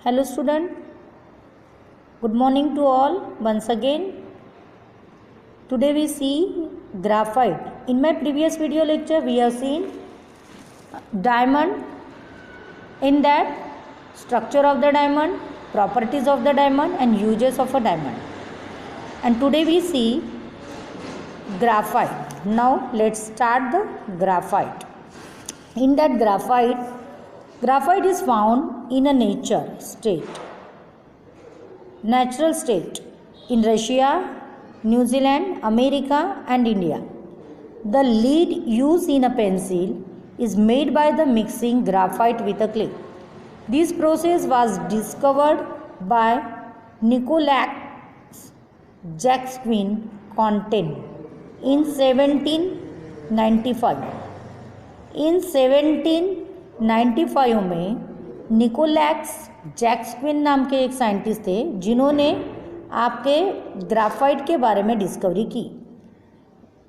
Hello student, good morning to all once again. Today we see graphite. In my previous video lecture we have seen diamond, in that structure of the diamond, properties of the diamond and uses of a diamond. And today we see graphite. Now let's start the graphite. In that graphite is found in a natural state in Russia, New Zealand, America and India. The lead used in a pencil is made by the mixing graphite with a clay. This process was discovered by Nicolaus Jacquemin Contant in 1795. In 1795 में निकोलैक्स जैक्विन नाम के एक scientist थे जिन्होंने आपके graphite के बारे में डिस्कवरी की।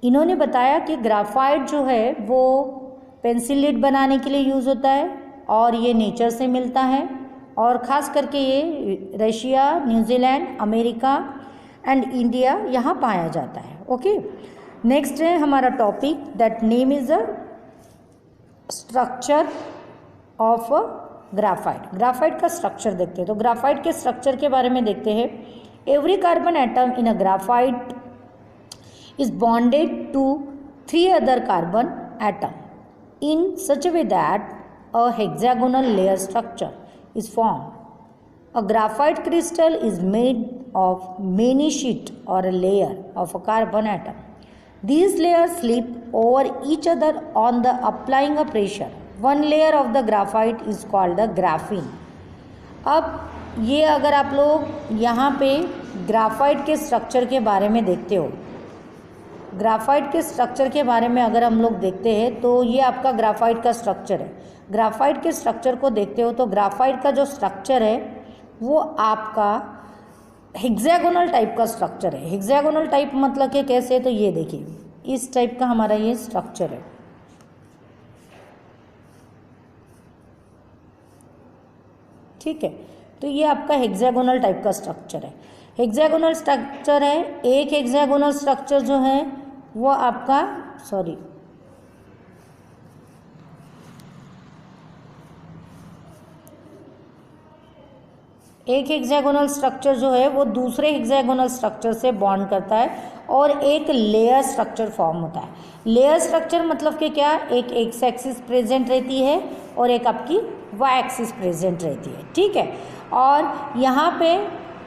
इन्होंने बताया कि ग्राफाइट जो है वो पेंसिल लीड बनाने के लिए यूज़ होता है और ये नेचर से मिलता है और ख़ास करके ये Russia, New Zealand, America and India यहाँ पाया जाता है। ओके, नेक्स्ट है हमारा topic that name is a structure of graphite. Graphite का स्ट्रक्चर देखते हैं, तो ग्राफाइट के स्ट्रक्चर के बारे में देखते हैं। Every carbon atom in a graphite is bonded to 3 other carbon atom in such way that a hexagonal layer structure is form. A graphite crystal is made of many sheet or a layer of a carbon atom. These layers slip over each other on the applying a pressure. One layer of the graphite is called the graphene. अब ये अगर आप लोग यहाँ पे graphite के structure के बारे में देखते हो, ग्राफाइट के स्ट्रक्चर के बारे में अगर हम लोग देखते हैं तो ये आपका ग्राफाइट का स्ट्रक्चर है। ग्राफाइट के स्ट्रक्चर को देखते हो तो ग्राफाइट का जो स्ट्रक्चर है वो आपका हेक्सागोनल टाइप का स्ट्रक्चर है। हेक्सागोनल टाइप मतलब कि कैसे, तो ये देखिए इस टाइप का हमारा ये स्ट्रक्चर है। ठीक है, तो ये आपका हेक्सागोनल टाइप का स्ट्रक्चर है। हेक्सागोनल स्ट्रक्चर है। एक हेक्सागोनल स्ट्रक्चर जो है वो आपका एक हेक्सागोनल स्ट्रक्चर जो है वो दूसरे हेक्सागोनल स्ट्रक्चर से बॉन्ड करता है और एक लेयर स्ट्रक्चर फॉर्म होता है। लेयर स्ट्रक्चर मतलब कि क्या, एक एक्स एक्सिस प्रेजेंट रहती है और एक आपकी वाई एक्सिस प्रेजेंट रहती है। ठीक है, और यहाँ पे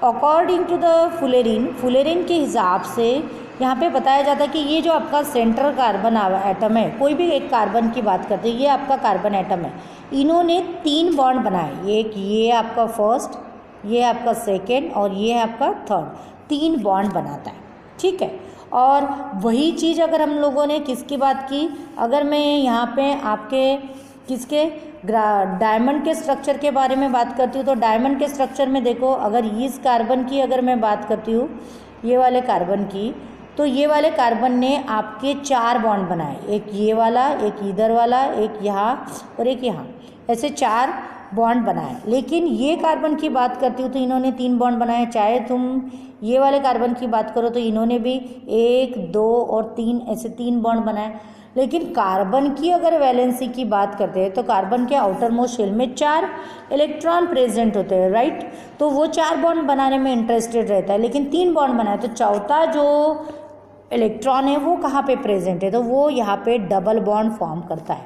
अकॉर्डिंग टू द फुलेरिन के हिसाब से यहाँ पे बताया जाता है कि ये जो आपका सेंट्रल कार्बन एटम है, कोई भी एक कार्बन की बात करते हैं, ये आपका कार्बन एटम है, इन्होंने 3 बॉन्ड बनाए। एक ये आपका फर्स्ट, ये आपका सेकेंड और ये आपका थर्ड, 3 बॉन्ड बनाता है। ठीक है, और वही चीज़ अगर हम लोगों ने किसकी बात की, अगर मैं यहाँ पे आपके किसके डायमंड के स्ट्रक्चर के बारे में बात करती हूँ तो डायमंड के स्ट्रक्चर में देखो, अगर इस कार्बन की अगर मैं बात करती हूँ, ये वाले कार्बन की, तो ये वाले कार्बन ने आपके 4 बॉन्ड बनाए। एक ये वाला, एक इधर वाला, एक यहाँ और एक यहाँ, ऐसे 4 बॉन्ड बनाए। लेकिन ये कार्बन की बात करती हूँ तो इन्होंने 3 बॉन्ड बनाए। चाहे तुम ये वाले कार्बन की बात करो तो इन्होंने भी 1, 2 और 3 ऐसे 3 बॉन्ड बनाए। लेकिन कार्बन की अगर वैलेंसी की बात करते हैं तो कार्बन के आउटर मोस्ट शेल में 4 इलेक्ट्रॉन प्रेजेंट होते हैं, राइट। तो वो 4 बॉन्ड बनाने में इंटरेस्टेड रहता है, लेकिन 3 बॉन्ड बनाए तो चौथा जो इलेक्ट्रॉन है वो कहाँ पे प्रेजेंट है, तो वो यहाँ पे डबल बॉन्ड फॉर्म करता है।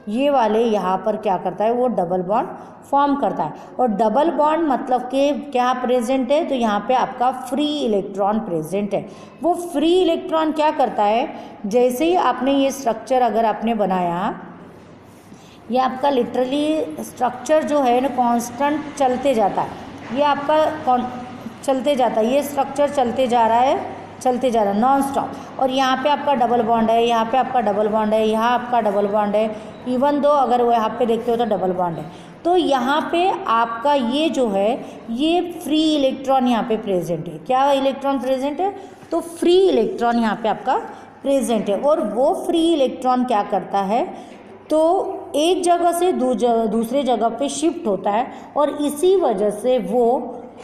ये वाले यहाँ पर क्या करता है, वो डबल बॉन्ड फॉर्म करता है। और डबल बॉन्ड मतलब कि क्या प्रेजेंट है, तो यहाँ पे आपका फ्री इलेक्ट्रॉन प्रेजेंट है। वो फ्री इलेक्ट्रॉन क्या करता है, जैसे ही आपने ये स्ट्रक्चर अगर आपने बनाया, ये आपका लिटरली स्ट्रक्चर जो है ना कांस्टेंट चलते जाता है, ये आपका चलते जाता है, ये स्ट्रक्चर चलते जा रहा है नॉन स्टॉप। और यहाँ पे आपका डबल बॉन्ड है, यहाँ पे आपका डबल बॉन्ड है, यहाँ आपका डबल बॉन्ड है, इवन दो अगर वो यहाँ पे देखते हो तो डबल बॉन्ड है। तो यहाँ पे आपका ये जो है ये फ्री इलेक्ट्रॉन यहाँ पे प्रेजेंट है। क्या इलेक्ट्रॉन प्रेजेंट है, तो फ्री इलेक्ट्रॉन यहाँ पे आपका प्रेजेंट है। और वो फ्री इलेक्ट्रॉन क्या करता है तो एक जगह से दूसरे जगह पे शिफ्ट होता है और इसी वजह से वो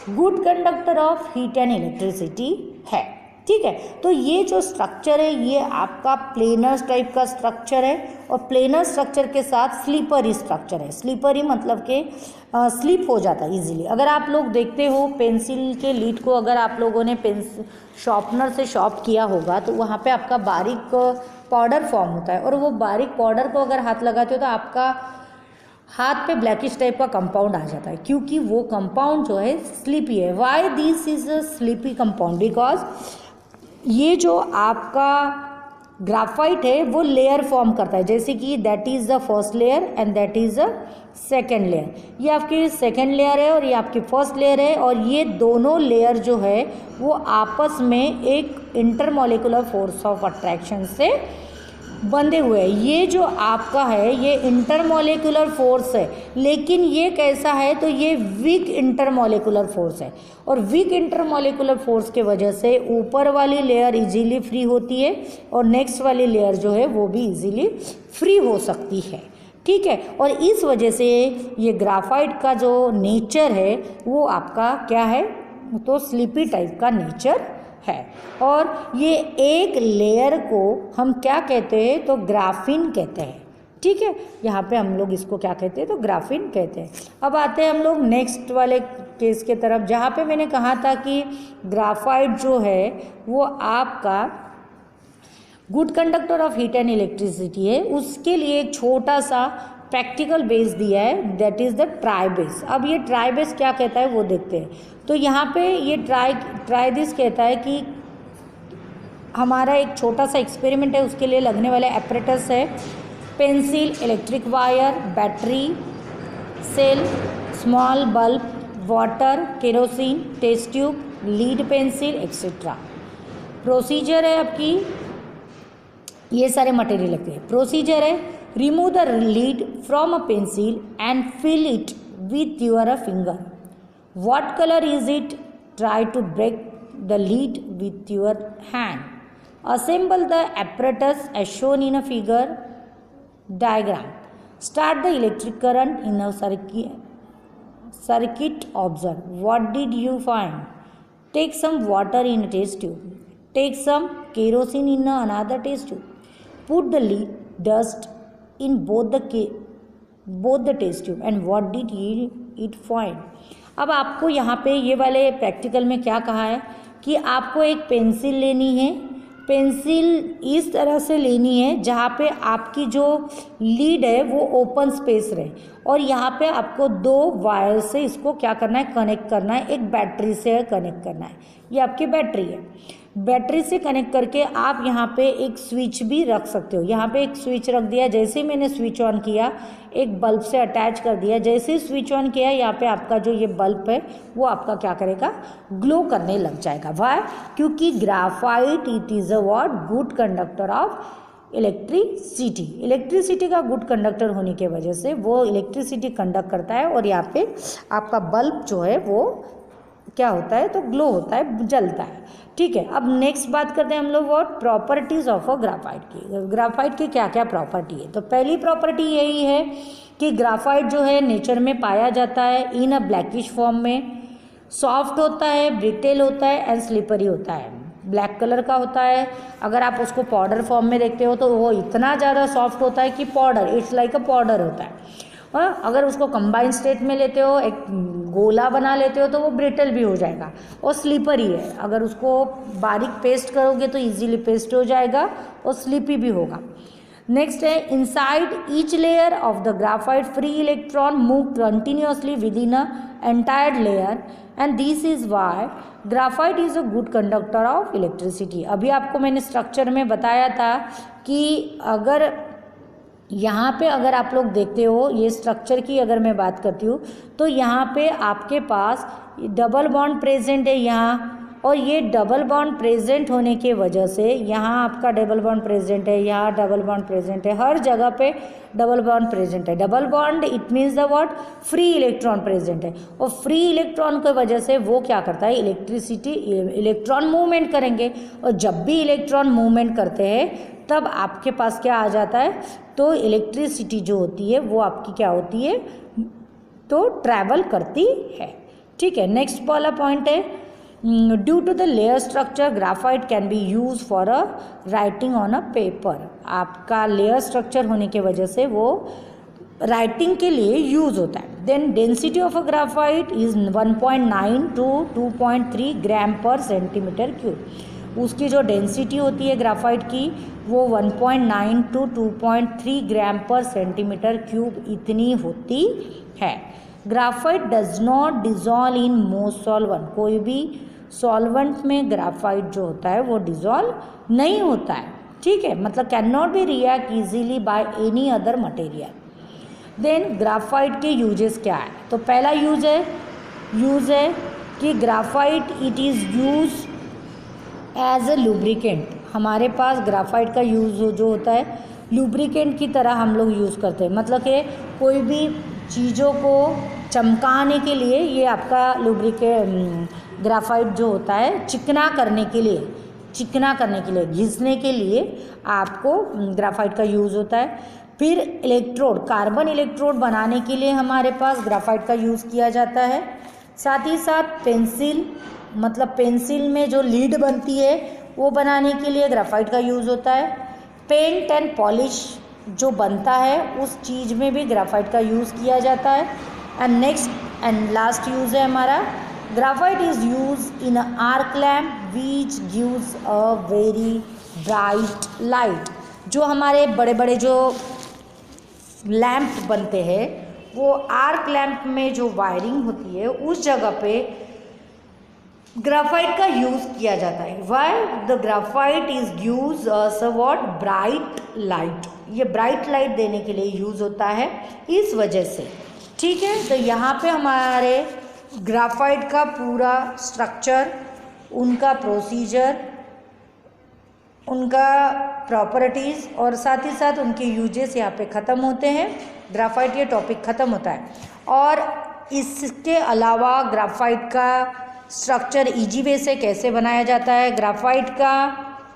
good conductor of heat and electricity है। ठीक है, तो ये जो स्ट्रक्चर है ये आपका प्लेनर टाइप का स्ट्रक्चर है और प्लेनर स्ट्रक्चर के साथ स्लीपरी स्ट्रक्चर है। स्लीपरी मतलब कि स्लिप हो जाता है इजीली। अगर आप लोग देखते हो पेंसिल के लीड को, अगर आप लोगों ने शॉर्पनर से शॉर्प किया होगा तो वहाँ पे आपका बारीक पाउडर फॉर्म होता है और वो बारीक पाउडर को अगर हाथ लगाते हो तो आपका हाथ पे ब्लैकिश टाइप का कंपाउंड आ जाता है, क्योंकि वो कंपाउंड जो है स्लीपी है। Why this is a sleepy compound? Because ये जो आपका ग्राफाइट है वो लेयर फॉर्म करता है, जैसे कि that is the first layer and that is the second layer. ये आपकी सेकेंड लेयर है और ये आपकी फर्स्ट लेयर है और ये दोनों लेयर जो है वो आपस में एक इंटरमॉलिक्यूलर फोर्स ऑफ अट्रैक्शन से बंधे हुए हैं। ये जो आपका है ये इंटरमॉलिक्यूलर फोर्स है, लेकिन ये कैसा है? तो ये वीक इंटरमॉलिक्यूलर फोर्स है और वीक इंटरमॉलिक्यूलर फोर्स के वजह से ऊपर वाली लेयर इजीली फ्री होती है और नेक्स्ट वाली लेयर जो है वो भी इजीली फ्री हो सकती है। ठीक है, और इस वजह से ये ग्राफाइट का जो नेचर है वो आपका क्या है? तो स्लीपी टाइप का नेचर है। और ये एक लेयर को हम क्या कहते हैं? तो ग्राफीन कहते हैं। ठीक है, यहाँ पे हम लोग इसको क्या कहते हैं? तो ग्राफीन कहते हैं। अब आते हैं हम लोग नेक्स्ट वाले केस के तरफ, जहाँ पे मैंने कहा था कि ग्राफाइट जो है वो आपका good conductor of heat and electricity है। उसके लिए एक छोटा सा प्रैक्टिकल बेस दिया है, that is the try base. अब ये ट्राई बेस क्या कहता है वो देखते हैं। तो यहाँ पे ये ट्राई दिस कहता है कि हमारा एक छोटा सा एक्सपेरिमेंट है, उसके लिए लगने वाले एपरेटस है pencil, electric wire, battery, cell, small bulb, water, kerosene, test tube, lead pencil etcetera. Procedure है आपकी, ये सारे मटेरियल लगते हैं। प्रोसीजर है, remove the lead from a pencil and fill it with your finger. What colour is it? Try to break the lead with your hand. Assemble the apparatus as shown in a figure diagram. Start the electric current in a circuit. Observe. What did you find? Take some water in a test tube. Take some kerosene in another test tube. Put the lead dust in both the test tube. And what did it find? अब आपको यहाँ पे ये वाले practical में क्या कहा है कि आपको एक पेंसिल लेनी है। पेंसिल इस तरह से लेनी है जहाँ पे आपकी जो लीड है वो ओपन स्पेस रहे और यहाँ पे आपको 2 वायर से इसको क्या करना है? कनेक्ट करना है। एक बैटरी से कनेक्ट करना है, ये आपकी बैटरी है। बैटरी से कनेक्ट करके आप यहाँ पे एक स्विच भी रख सकते हो। यहाँ पे एक स्विच रख दिया, जैसे ही मैंने स्विच ऑन किया एक बल्ब से अटैच कर दिया। जैसे ही स्विच ऑन किया यहाँ पे आपका जो ये बल्ब है वो आपका क्या करेगा? ग्लो करने लग जाएगा। वाई? क्योंकि graphite it is a what? Good conductor of electricity. Electricity का गुड कंडक्टर होने के वजह से वो इलेक्ट्रिसिटी कंडक्ट करता है और यहाँ पे आपका बल्ब जो है वो क्या होता है? तो ग्लो होता है, जलता है। ठीक है, अब नेक्स्ट बात करते हैं हम लोग what? Properties of a graphite की। ग्राफाइट की क्या क्या प्रॉपर्टी है? तो पहली प्रॉपर्टी यही है कि ग्राफाइट जो है नेचर में पाया जाता है इन अ ब्लैकिश फॉर्म में, सॉफ्ट होता है, ब्रिटेल होता है एंड स्लिपरी होता है। ब्लैक कलर का होता है। अगर आप उसको पाउडर फॉर्म में देखते हो तो वो इतना ज़्यादा सॉफ्ट होता है कि powder, it's like a powder होता है। अगर उसको कंबाइंड स्टेट में लेते हो, एक गोला बना लेते हो तो वो ब्रिटल भी हो जाएगा और स्लीपरी है। अगर उसको बारीक पेस्ट करोगे तो इजीली पेस्ट हो जाएगा और स्लीपी भी होगा। नेक्स्ट है, inside each layer of the graphite free electron move continuously with in a entire layer and this is why graphite is a good conductor of electricity. अभी आपको मैंने स्ट्रक्चर में बताया था कि अगर यहाँ पे अगर आप लोग देखते हो ये स्ट्रक्चर की अगर मैं बात करती हूँ तो यहाँ पे आपके पास डबल बॉन्ड प्रेजेंट है यहाँ, और ये डबल बॉन्ड प्रेजेंट होने के वजह से यहाँ आपका डबल बॉन्ड प्रेजेंट है, यहाँ डबल बॉन्ड प्रेजेंट है, हर जगह पे डबल बॉन्ड प्रेजेंट है। Double bond it means the what? Free electron present है और फ्री इलेक्ट्रॉन की वजह से वो क्या करता है? इलेक्ट्रिसिटी, इलेक्ट्रॉन मूवमेंट करेंगे और जब भी इलेक्ट्रॉन मूवमेंट करते हैं तब आपके पास क्या आ जाता है? तो इलेक्ट्रिसिटी जो होती है वो आपकी क्या होती है, तो ट्रैवल करती है। ठीक है, नेक्स्ट वाला पॉइंट है, due to the layer structure graphite can be use for a writing on a paper. आपका लेयर स्ट्रक्चर होने की वजह से वो राइटिंग के लिए यूज होता है। Then density of a graphite is 1.9 to 2.3 gram per centimetre cube. उसकी जो डेंसिटी होती है ग्राफाइट की वो 1.9 to 2.3 gram per centimetre cube इतनी होती है। Graphite does not dissolve in most solvent. कोई भी सॉल्वेंट में ग्राफाइट जो होता है वो डिजॉल्व नहीं होता है। ठीक है, मतलब can not be react easily by any other material. Then graphite के यूजेस क्या है, तो पहला यूज है कि graphite it is use as a lubricant. हमारे पास ग्राफाइट का यूज़ जो होता है लुब्रिकेंट की तरह हम लोग यूज़ करते हैं, मतलब कि कोई भी चीज़ों को चमकाने के लिए ये आपका ग्राफाइट जो होता है चिकना करने के लिए घिसने के लिए आपको ग्राफाइट का यूज़ होता है। फिर इलेक्ट्रोड, कार्बन इलेक्ट्रोड बनाने के लिए हमारे पास ग्राफाइट का यूज़ किया जाता है। साथ ही साथ पेंसिल, मतलब पेंसिल में जो लीड बनती है वो बनाने के लिए ग्राफाइट का यूज़ होता है। पेंट एंड पॉलिश जो बनता है उस चीज़ में भी ग्राफाइट का यूज़ किया जाता है। And next and last use है हमारा, graphite is use in arc lamp which gives a very bright light. जो हमारे बड़े बड़े जो लैम्प बनते हैं वो आर्क लैम्प में जो वायरिंग होती है उस जगह पे ग्राफाइट का यूज़ किया जाता है। Why the graphite is use what bright light. ये ब्राइट लाइट देने के लिए यूज़ होता है इस वजह से। ठीक है, तो यहाँ पे हमारे ग्राफाइट का पूरा स्ट्रक्चर, उनका प्रोसीजर, उनका प्रॉपर्टीज़ और साथ ही साथ उनके यूजेस यहाँ पे ख़त्म होते हैं। ग्राफाइट ये टॉपिक ख़त्म होता है। और इसके अलावा ग्राफाइट का स्ट्रक्चर इजी वे से कैसे बनाया जाता है, ग्राफाइट का